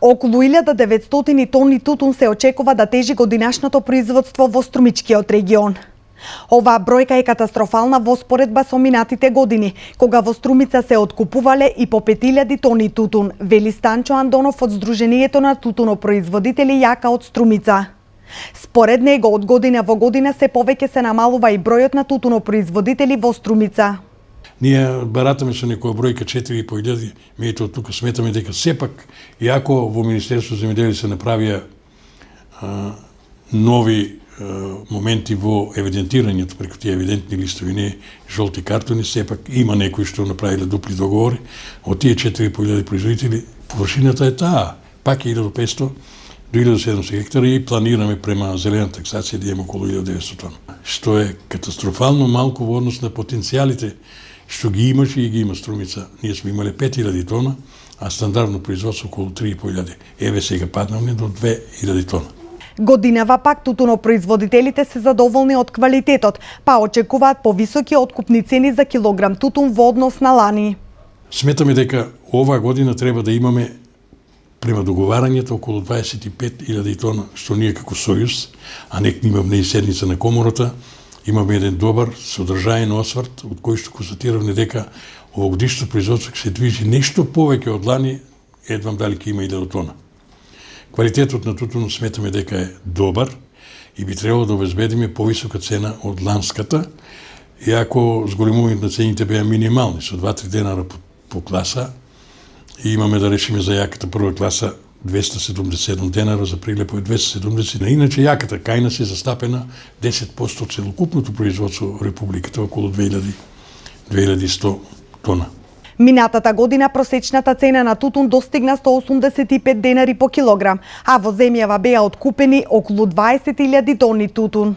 Околу 1900 тони тутун се очекува да тежи годинашното производство во Струмичкиот регион. Оваа бројка е катастрофална во споредба со минатите години, кога во Струмица се откупувале и по 5000 тони тутун, вели Станчо Андонов од Сдруженијето на тутунопроизводители Јака од Струмица. Според него, од година во година се повеќе се намалува и бројот на тутунопроизводители во Струмица. Ние баратаме со некоја бројка 4500, меѓутоа тука сметаме дека сепак, иако во Министерство за земјоделие се направија нови моменти во евидентирањето преку тие евидентни листови, не жолти картони, сепак има некои што направиле дупли договори. Од тие 4500 производители, површината е таа, пак е 1500 до 1700 хектара и планираме према зелена таксација да имаме околу 1900 тона. Што е катастрофално малку во однос на потенцијалите што ги имаше и ги има Струмица. Ние сме имале 5000 тона, а стандардно производство околу 3500. Еве сега паднавме до 2000 тона. Годинава пак тутунопроизводителите се задоволни од квалитетот, па очекуваат повисоки откупни цени за килограм тутун во однос на лани. Сметаме дека оваа година треба да имаме према договарањето околу 25.000 тона, што ние како Сојуз, а нек имаме и седница на комората, имаме еден добар содржаен осврт, од кој што констатиравме дека овогодишното производство се движи нешто повеќе од лани, едвам дали ќе има 1000 тона. Квалитетот на тутун сметаме дека е добар и би требало да обезбедиме повисока цена од ланската, иако зголемувањето на цените беа минимални, со 2-3 денара по класа, и имаме да решиме за јаката прва класа 277 денара, за прилепо е 270. Иначе јаката кајна се застапена 10% од целокупното производство во Републиката, околу 2100 тона. Минатата година просечната цена на тутун достигна 185 денари по килограм, а во земјава беа откупени околу 20.000 тони тутун.